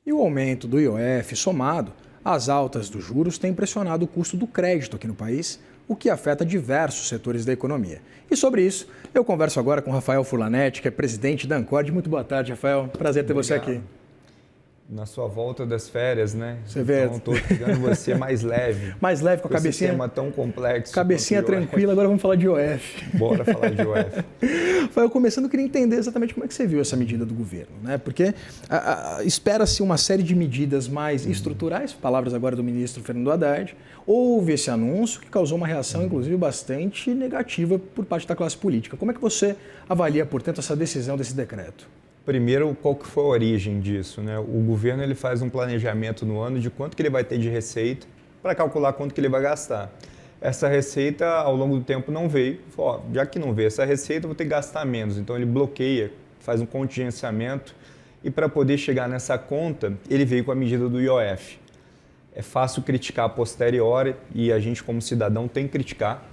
E o aumento do IOF somado às altas dos juros tem pressionado o custo do crédito aqui no país, o que afeta diversos setores da economia. E sobre isso, eu converso agora com Rafael Furlanetti, que é presidente da Ancord. Muito boa tarde, Rafael. Prazer ter você aqui. Na sua volta das férias, né? Você vê. Então, estou ficando você mais leve. Mais leve com a cabecinha. Esse tema tão complexo. Cabecinha tranquila, agora vamos falar de IOF. Bora falar de IOF. Rafael, começando, eu queria entender exatamente como é que você viu essa medida do governo, né? Porque espera-se uma série de medidas mais estruturais, palavras agora do ministro Fernando Haddad. Houve esse anúncio que causou uma reação, inclusive, bastante negativa por parte da classe política. Como é que você avalia, portanto, essa decisão desse decreto? Primeiro, qual que foi a origem disso, né? O governo ele faz um planejamento no ano de quanto que ele vai ter de receita para calcular quanto que ele vai gastar. Essa receita, ao longo do tempo, não veio. Ó, já que não veio essa receita, eu vou ter que gastar menos. Então, ele bloqueia, faz um contingenciamento e para poder chegar nessa conta, ele veio com a medida do IOF. É fácil criticar a posteriori e a gente, como cidadão, tem que criticar,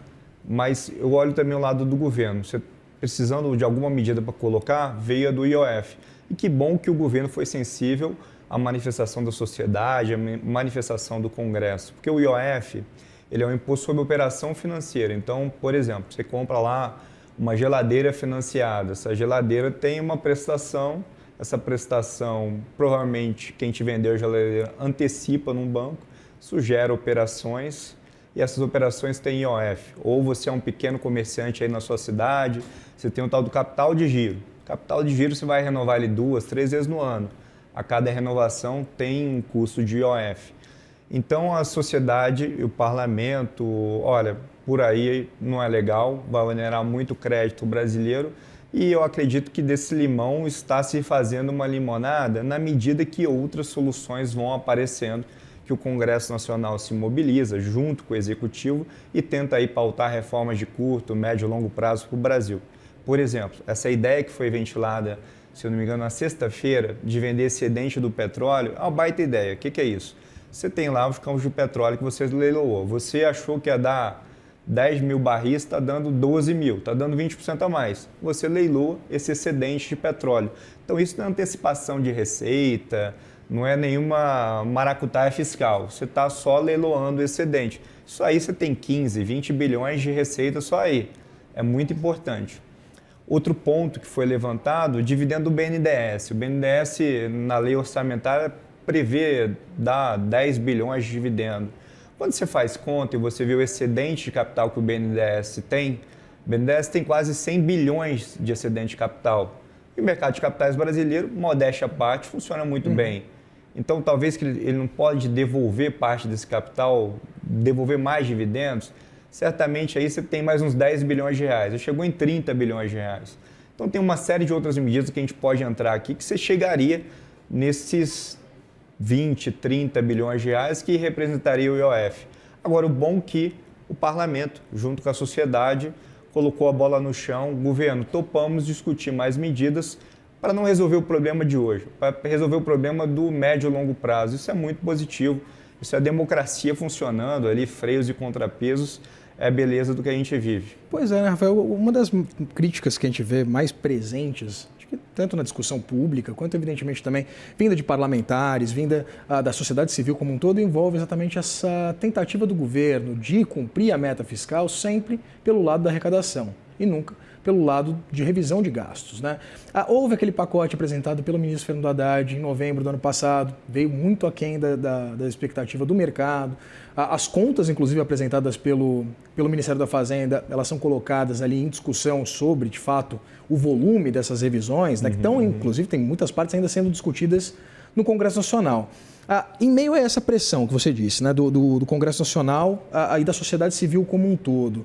mas eu olho também o lado do governo. Você precisando de alguma medida para colocar, veio a do IOF. E que bom que o governo foi sensível à manifestação da sociedade, à manifestação do Congresso. Porque o IOF, ele é um imposto sobre operação financeira. Então, por exemplo, você compra lá uma geladeira financiada. Essa geladeira tem uma prestação. Essa prestação, provavelmente, quem te vendeu a geladeira antecipa num banco. Isso gera operações. E essas operações têm IOF. Ou você é um pequeno comerciante aí na sua cidade, você tem o tal do capital de giro. Capital de giro você vai renovar ele 2, 3 vezes no ano. A cada renovação tem um custo de IOF. Então a sociedade e o parlamento, olha, por aí não é legal, vai onerar muito crédito brasileiro. E eu acredito que desse limão está se fazendo uma limonada na medida que outras soluções vão aparecendo, que o Congresso Nacional se mobiliza junto com o Executivo e tenta aí pautar reformas de curto, médio e longo prazo para o Brasil. Por exemplo, essa ideia que foi ventilada, se eu não me engano, na sexta-feira, de vender excedente do petróleo, é uma baita ideia. O que é isso? Você tem lá os campos de petróleo que você leiloou. Você achou que ia dar 10 mil barris, está dando 12 mil, está dando 20% a mais. Você leiloa esse excedente de petróleo. Então isso não é antecipação de receita, não é nenhuma maracutaia fiscal, você está só leiloando o excedente. Isso aí você tem 15, 20 bilhões de receita só aí. É muito importante. Outro ponto que foi levantado, o dividendo do BNDES. O BNDES, na lei orçamentária, prevê dar 10 bilhões de dividendo. Quando você faz conta e você vê o excedente de capital que o BNDES tem, o BNDES tem quase 100 bilhões de excedente de capital. E o mercado de capitais brasileiro, modéstia à parte, funciona muito bem. Então, talvez que ele não pode devolver parte desse capital, devolver mais dividendos, certamente aí você tem mais uns 10 bilhões de reais. Já chegou em 30 bilhões de reais. Então, tem uma série de outras medidas que a gente pode entrar aqui que você chegaria nesses 20, 30 bilhões de reais que representaria o IOF. Agora, o bom é que o parlamento, junto com a sociedade, colocou a bola no chão. Governo, topamos discutir mais medidas para não resolver o problema de hoje, para resolver o problema do médio e longo prazo. Isso é muito positivo, isso é a democracia funcionando ali, freios e contrapesos, é a beleza do que a gente vive. Pois é, né, Rafael? Uma das críticas que a gente vê mais presentes, acho que tanto na discussão pública, quanto evidentemente também vinda de parlamentares, vinda da sociedade civil como um todo, envolve exatamente essa tentativa do governo de cumprir a meta fiscal sempre pelo lado da arrecadação e nunca pelo lado de revisão de gastos, né? Houve aquele pacote apresentado pelo ministro Fernando Haddad em novembro do ano passado, veio muito aquém da expectativa do mercado. As contas, inclusive, apresentadas pelo Ministério da Fazenda, elas são colocadas ali em discussão sobre, de fato, o volume dessas revisões, né, que estão, inclusive, tem muitas partes ainda sendo discutidas no Congresso Nacional. Em meio a essa pressão que você disse, né, do Congresso Nacional e da sociedade civil como um todo,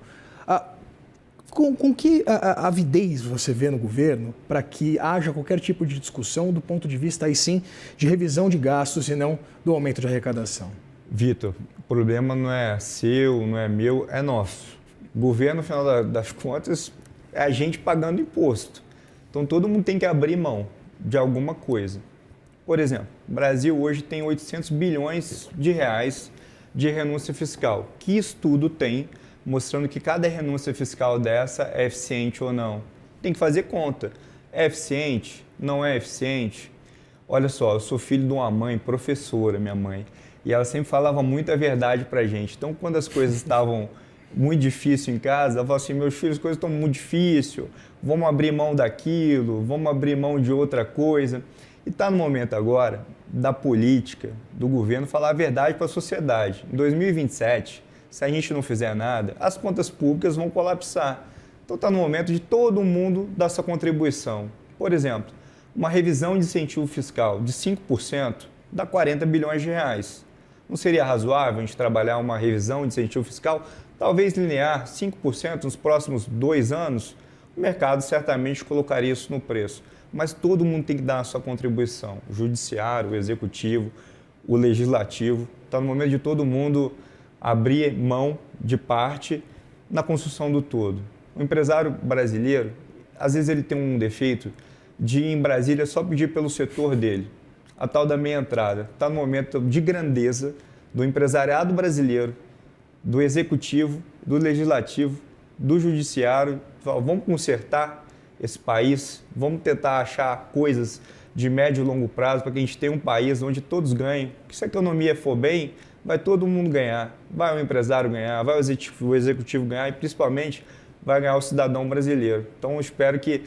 com que avidez você vê no governo para que haja qualquer tipo de discussão do ponto de vista, aí sim, de revisão de gastos e não do aumento de arrecadação? Vitor, o problema não é seu, não é meu, é nosso. O governo, no final das contas, é a gente pagando imposto. Então, todo mundo tem que abrir mão de alguma coisa. Por exemplo, o Brasil hoje tem 800 bilhões de reais de renúncia fiscal. Que estudo tem mostrando que cada renúncia fiscal dessa é eficiente ou não? Tem que fazer conta. É eficiente? Não é eficiente? Olha só, eu sou filho de uma mãe, professora, minha mãe, e ela sempre falava muita verdade pra gente. Então, quando as coisas estavam muito difíceis em casa, ela falava assim, meus filhos, as coisas estão muito difíceis, vamos abrir mão daquilo, vamos abrir mão de outra coisa. E está no momento agora da política, do governo, falar a verdade para a sociedade. Em 2027, se a gente não fizer nada, as contas públicas vão colapsar. Então está no momento de todo mundo dar sua contribuição. Por exemplo, uma revisão de incentivo fiscal de 5% dá 40 bilhões de reais. Não seria razoável a gente trabalhar uma revisão de incentivo fiscal, talvez linear, 5% nos próximos 2 anos? O mercado certamente colocaria isso no preço. Mas todo mundo tem que dar a sua contribuição. O judiciário, o executivo, o legislativo. Está no momento de todo mundo abrir mão de parte na construção do todo. O empresário brasileiro, às vezes ele tem um defeito de ir em Brasília só pedir pelo setor dele. A tal da meia entrada. Está no momento de grandeza do empresariado brasileiro, do executivo, do legislativo, do judiciário. Vamos consertar esse país, vamos tentar achar coisas de médio e longo prazo para que a gente tenha um país onde todos ganhem. Se a economia for bem, vai todo mundo ganhar. Vai o empresário ganhar, vai o executivo ganhar e principalmente vai ganhar o cidadão brasileiro. Então eu espero que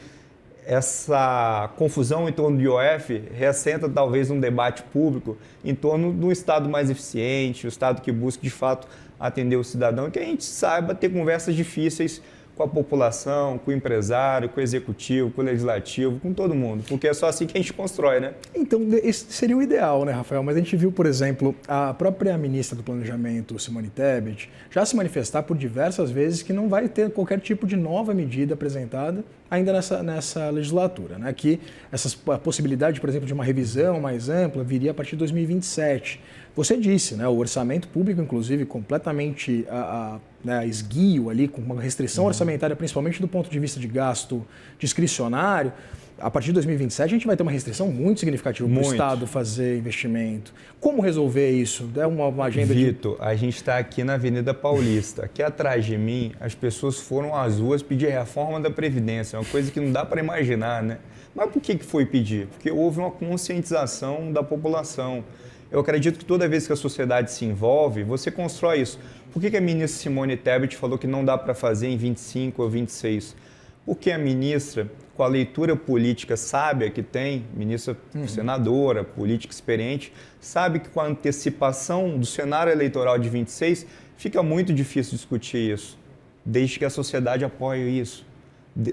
essa confusão em torno do IOF reassenta talvez um debate público em torno de um Estado mais eficiente, um Estado que busque de fato atender o cidadão e que a gente saiba ter conversas difíceis com a população, com o empresário, com o executivo, com o legislativo, com todo mundo, porque é só assim que a gente constrói, né? Então, esse seria o ideal, né, Rafael? Mas a gente viu, por exemplo, a própria ministra do Planejamento, Simone Tebet, já se manifestar por diversas vezes que não vai ter qualquer tipo de nova medida apresentada ainda nessa legislatura, né? Que a possibilidade, por exemplo, de uma revisão mais ampla viria a partir de 2027. Você disse, né, o orçamento público, inclusive, completamente né, esguio ali, com uma restrição orçamentária, principalmente do ponto de vista de gasto discricionário. A partir de 2027, a gente vai ter uma restrição muito significativa para o Estado fazer investimento. Como resolver isso? É uma agenda Vitor, a gente está aqui na Avenida Paulista. Aqui atrás de mim, as pessoas foram às ruas pedir reforma da Previdência. É uma coisa que não dá para imaginar, né? Mas por que foi pedir? Porque houve uma conscientização da população. Eu acredito que toda vez que a sociedade se envolve, você constrói isso. Por que a ministra Simone Tebet falou que não dá para fazer em 25 ou 26? Porque a ministra, com a leitura política sábia que tem, ministra senadora, política experiente, sabe que com a antecipação do cenário eleitoral de 26, fica muito difícil discutir isso, desde que a sociedade apoie isso.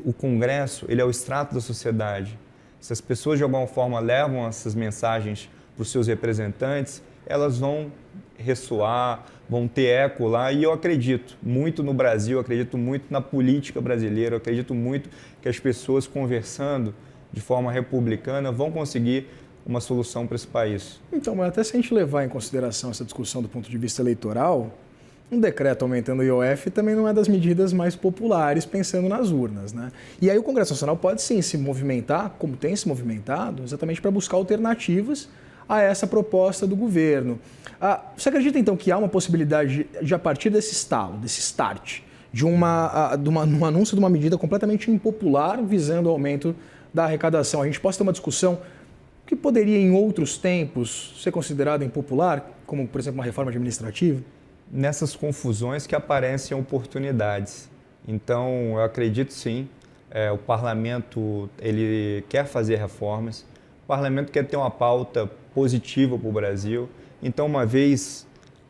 O Congresso, ele é o extrato da sociedade. Se as pessoas de alguma forma levam essas mensagens para os seus representantes, elas vão ressoar, vão ter eco lá, e eu acredito muito no Brasil, acredito muito na política brasileira, acredito muito que as pessoas conversando de forma republicana vão conseguir uma solução para esse país. Então, mas até se a gente levar em consideração essa discussão do ponto de vista eleitoral, um decreto aumentando o IOF também não é das medidas mais populares pensando nas urnas, né? E aí o Congresso Nacional pode sim se movimentar, como tem se movimentado, exatamente para buscar alternativas a essa proposta do governo. Você acredita, então, que há uma possibilidade de a partir desse estalo, desse start, de um anúncio de uma medida completamente impopular visando o aumento da arrecadação? A gente possa ter uma discussão que poderia, em outros tempos, ser considerada impopular, como, por exemplo, uma reforma administrativa? Nessas confusões que aparecem oportunidades. Então, eu acredito sim, o parlamento ele quer fazer reformas, o parlamento quer ter uma pauta positiva para o Brasil. Então, uma vez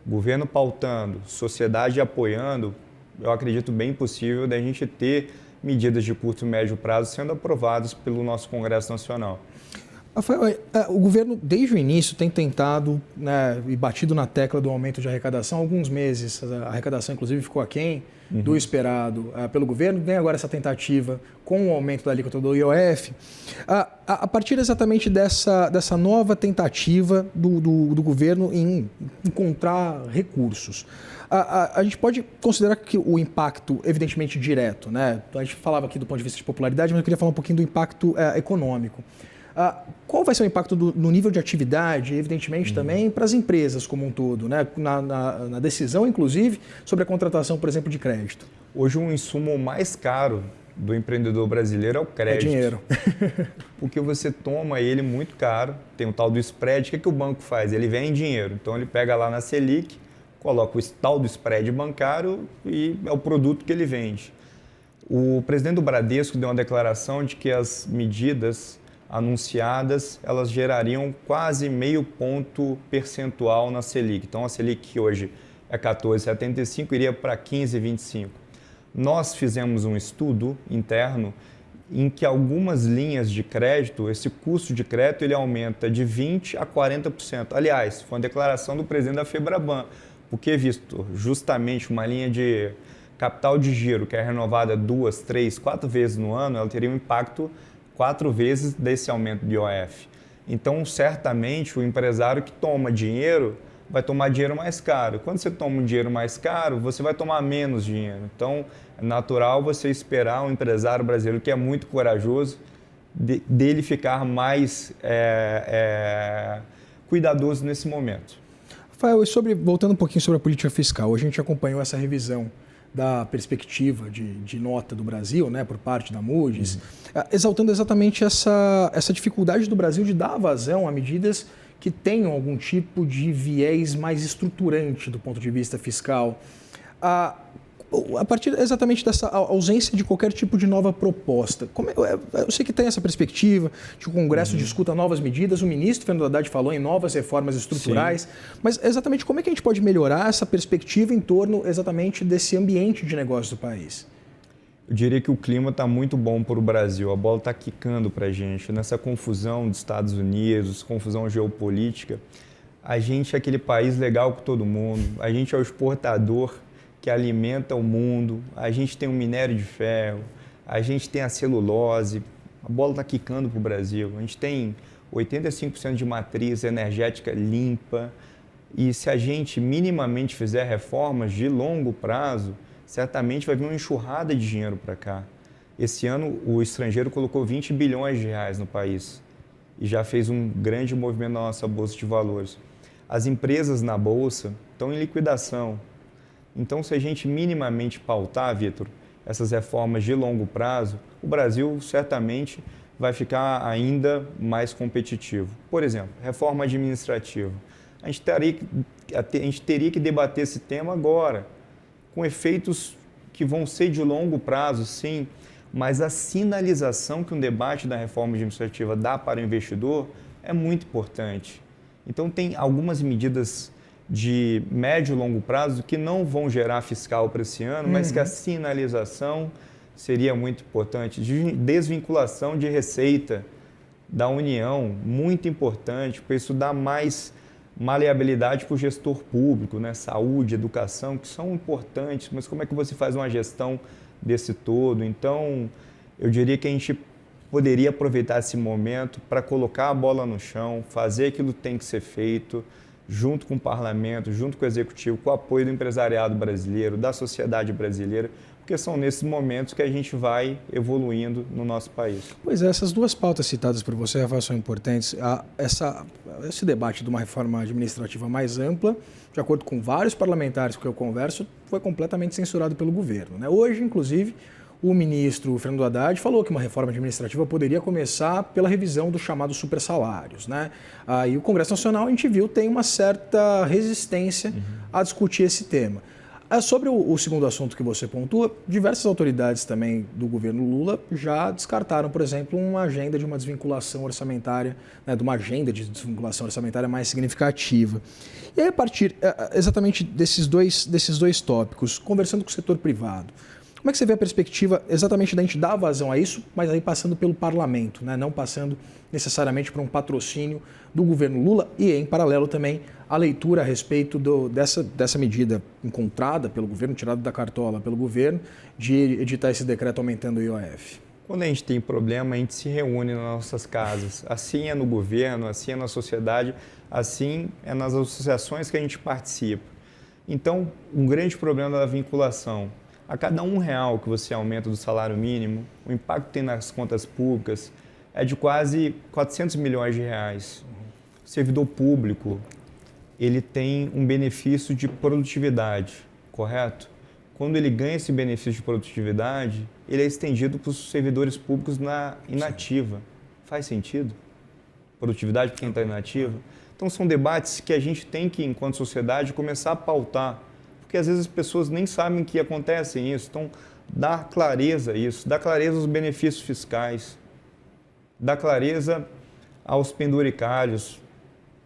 o governo pautando, sociedade apoiando, eu acredito bem possível da gente ter medidas de curto e médio prazo sendo aprovadas pelo nosso Congresso Nacional. Rafael, o governo, desde o início, tem tentado, né, e batido na tecla do aumento de arrecadação há alguns meses. A arrecadação, inclusive, ficou aquém do esperado pelo governo. Tem agora essa tentativa com o aumento da alíquota do IOF. A partir exatamente dessa nova tentativa do governo em encontrar recursos, a gente pode considerar que o impacto, evidentemente, direto, né? A gente falava aqui do ponto de vista de popularidade, mas eu queria falar um pouquinho do impacto econômico. Qual vai ser o impacto no nível de atividade, evidentemente, também para as empresas como um todo, né? Na decisão, inclusive, sobre a contratação, por exemplo, de crédito? Hoje, um insumo mais caro do empreendedor brasileiro é o crédito. É dinheiro. Porque você toma ele muito caro, tem o tal do spread. O que o banco faz? Ele vende dinheiro. Então ele pega lá na Selic, coloca o tal do spread bancário e é o produto que ele vende. O presidente do Bradesco deu uma declaração de que as medidas anunciadas, elas gerariam quase meio ponto percentual na Selic. Então a Selic que hoje é 14,75, iria para 15,25. Nós fizemos um estudo interno em que algumas linhas de crédito, esse custo de crédito, ele aumenta de 20% a 40%. Aliás, foi uma declaração do presidente da Febraban, porque visto justamente uma linha de capital de giro que é renovada 2, 3, 4 vezes no ano, ela teria um impacto 4 vezes desse aumento de IOF. Então, certamente, o empresário que toma dinheiro vai tomar dinheiro mais caro. Quando você toma um dinheiro mais caro, você vai tomar menos dinheiro. Então, é natural você esperar um empresário brasileiro que é muito corajoso, dele ficar mais cuidadoso nesse momento. Rafael, e voltando um pouquinho sobre a política fiscal, a gente acompanhou essa revisão da perspectiva de nota do Brasil, né, por parte da Moody's, exaltando exatamente essa dificuldade do Brasil de dar vazão a medidas que tenham algum tipo de viés mais estruturante do ponto de vista fiscal. A partir exatamente dessa ausência de qualquer tipo de nova proposta. Eu sei que tem essa perspectiva de que o Congresso discuta novas medidas, o ministro Fernando Haddad falou em novas reformas estruturais, sim, mas exatamente como é que a gente pode melhorar essa perspectiva em torno exatamente desse ambiente de negócio do país? Eu diria que o clima está muito bom para o Brasil, a bola está quicando para a gente. Nessa confusão dos Estados Unidos, confusão geopolítica, a gente é aquele país legal com todo mundo, a gente é o exportador que alimenta o mundo, a gente tem o minério de ferro, a gente tem a celulose, a bola está quicando para o Brasil, a gente tem 85% de matriz energética limpa e se a gente minimamente fizer reformas de longo prazo, certamente vai vir uma enxurrada de dinheiro para cá. Esse ano o estrangeiro colocou 20 bilhões de reais no país e já fez um grande movimento na nossa Bolsa de Valores. As empresas na Bolsa estão em liquidação. Então, se a gente minimamente pautar, Vitor, essas reformas de longo prazo, o Brasil certamente vai ficar ainda mais competitivo. Por exemplo, reforma administrativa. A gente teria que debater esse tema agora, com efeitos que vão ser de longo prazo, sim, mas a sinalização que um debate da reforma administrativa dá para o investidor é muito importante. Então, tem algumas medidas de médio e longo prazo que não vão gerar fiscal para esse ano, mas que a sinalização seria muito importante. Desvinculação de receita da União, muito importante, porque isso dá mais maleabilidade para o gestor público, né? Saúde, educação, que são importantes, mas como é que você faz uma gestão desse todo? Então, eu diria que a gente poderia aproveitar esse momento para colocar a bola no chão, fazer aquilo que tem que ser feito, junto com o parlamento, junto com o executivo, com o apoio do empresariado brasileiro, da sociedade brasileira, porque são nesses momentos que a gente vai evoluindo no nosso país. Pois é, essas duas pautas citadas por você, Rafael, são importantes. Esse debate de uma reforma administrativa mais ampla, de acordo com vários parlamentares com que eu converso, foi completamente censurado pelo governo, né? Hoje, inclusive, o ministro Fernando Haddad falou que uma reforma administrativa poderia começar pela revisão dos chamados supersalários, né? E o Congresso Nacional, a gente viu, tem uma certa resistência a discutir esse tema. Sobre o segundo assunto que você pontua, diversas autoridades também do governo Lula já descartaram, por exemplo, uma agenda de uma desvinculação orçamentária, né, de uma agenda de desvinculação orçamentária mais significativa. E aí, a partir exatamente desses dois tópicos, conversando com o setor privado, como é que você vê a perspectiva exatamente da gente dar vazão a isso, mas aí passando pelo parlamento, né? Não passando necessariamente por um patrocínio do governo Lula e, em paralelo, também a leitura a respeito dessa medida encontrada pelo governo, tirada da cartola pelo governo, de editar esse decreto aumentando o IOF? Quando a gente tem problema, a gente se reúne nas nossas casas. Assim é no governo, assim é na sociedade, assim é nas associações que a gente participa. Então, um grande problema da vinculação. A cada R$1 que você aumenta do salário mínimo, o impacto que tem nas contas públicas é de quase 400 milhões de reais. O servidor público, ele tem um benefício de produtividade, correto? quando ele ganha esse benefício de produtividade, ele é estendido para os servidores públicos na inativa. Faz sentido? Produtividade para quem está inativa? Então, são debates que a gente tem que, enquanto sociedade, começar a pautar. Porque, às vezes, as pessoas nem sabem que acontecem isso. Então, dá clareza a isso, dá clareza aos benefícios fiscais, dá clareza aos penduricalhos.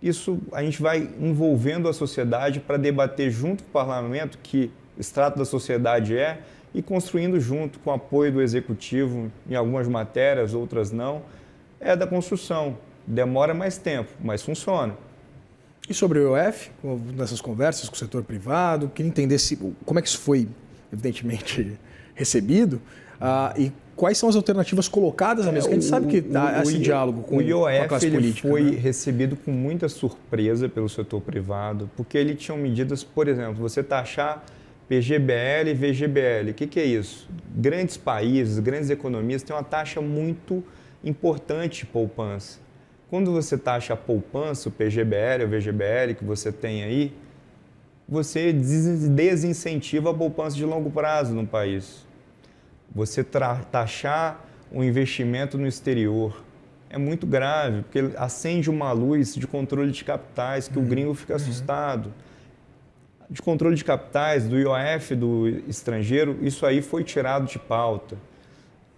Isso a gente vai envolvendo a sociedade para debater junto com o parlamento, que extrato da sociedade é, e construindo junto com o apoio do executivo em algumas matérias, outras não, é da construção. Demora mais tempo, mas funciona. E sobre o IOF, nessas conversas com o setor privado, queria entender como é que isso foi, evidentemente, recebido e quais são as alternativas colocadas na mesa. Porque a gente sabe que há esse diálogo com a classe política. O IOF né? foi recebido com muita surpresa pelo setor privado, porque ele tinha medidas, por exemplo, você taxar PGBL e VGBL. O que é isso? Grandes países, grandes economias têm uma taxa muito importante de poupança. Quando você taxa a poupança, o PGBL, o VGBL que você tem aí, você desincentiva a poupança de longo prazo no país. Você taxar um investimento no exterior é muito grave, porque acende uma luz de controle de capitais que o gringo fica assustado. De controle de capitais, do IOF do estrangeiro, isso aí foi tirado de pauta.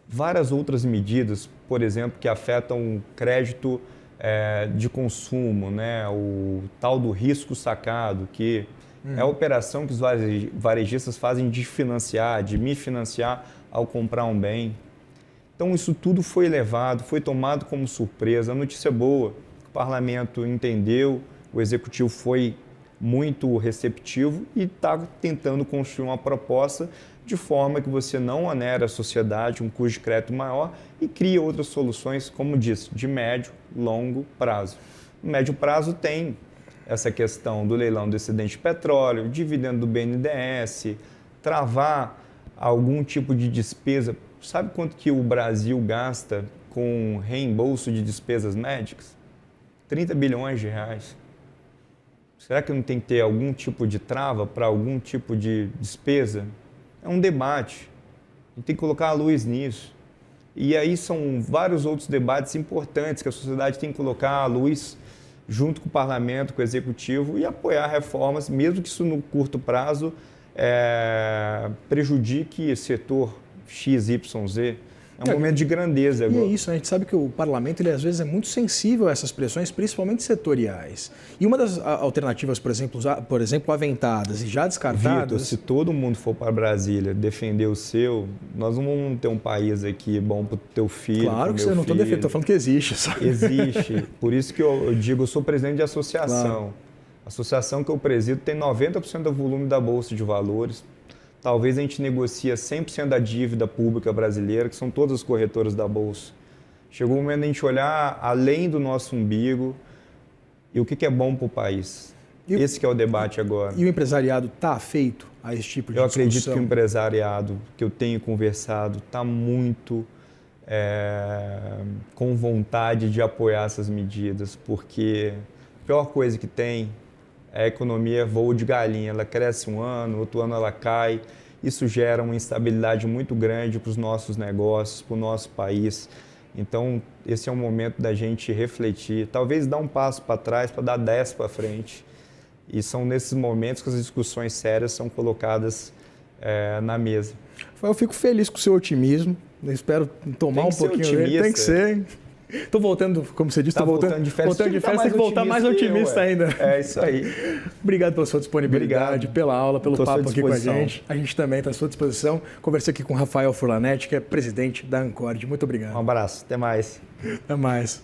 Várias outras medidas, por exemplo, que afetam o crédito de consumo, né? O tal do risco sacado, que é a operação que os varejistas fazem de financiar, de me financiar ao comprar um bem. Então, isso tudo foi levado, foi tomado como surpresa. A notícia boa, o parlamento entendeu, o executivo foi muito receptivo e está tentando construir uma proposta de forma que você não onere a sociedade, um custo de crédito maior e cria outras soluções, como disse, de médio, longo prazo. No médio prazo tem essa questão do leilão do excedente de petróleo, dividendo do BNDES, travar algum tipo de despesa. Sabe quanto que o Brasil gasta com reembolso de despesas médicas? 30 bilhões de reais. Será que não tem que ter algum tipo de trava para algum tipo de despesa? É um debate. A gente tem que colocar a luz nisso. E aí são vários outros debates importantes que a sociedade tem que colocar a luz junto com o parlamento, com o executivo e apoiar reformas, mesmo que isso no curto prazo prejudique setor XYZ. É um momento de grandeza agora. E é isso, a gente sabe que o parlamento, ele às vezes é muito sensível a essas pressões, principalmente setoriais. E uma das alternativas, por exemplo, aventadas e já descartadas... Vitor, se todo mundo for para Brasília defender o seu, nós não vamos ter um país aqui bom para o teu filho. Claro que você não estou defendendo, estou falando que existe. Sabe? Existe. Por isso que eu digo, eu sou presidente de associação. Claro. A associação que eu presido tem 90% do volume da Bolsa de Valores. Talvez a gente negocie 100% da dívida pública brasileira, que são todas as corretoras da Bolsa. Chegou o momento de a gente olhar além do nosso umbigo e o que é bom para o país. Esse que é o debate agora. E o empresariado está afeito a esse tipo de discussão? Eu acredito que o empresariado que eu tenho conversado está muito com vontade de apoiar essas medidas, porque a pior coisa que tem a economia voo de galinha, ela cresce um ano, outro ano ela cai. Isso gera uma instabilidade muito grande para os nossos negócios, para o nosso país. Então, esse é o momento da gente refletir, talvez dar um passo para trás para dar 10 para frente. E são nesses momentos que as discussões sérias são colocadas na mesa. Eu fico feliz com o seu otimismo. Eu espero tomar um pouquinho dele. Tem que ser. Estou voltando, como você disse, estou voltando de férias. Voltando de férias, tem que voltar mais otimista ainda. É isso aí. Obrigado pela sua disponibilidade, pela aula, pelo papo aqui com a gente. A gente também está à sua disposição. Conversei aqui com o Rafael Furlanetti, que é presidente da Ancord. Muito obrigado. Um abraço, até mais. Até mais.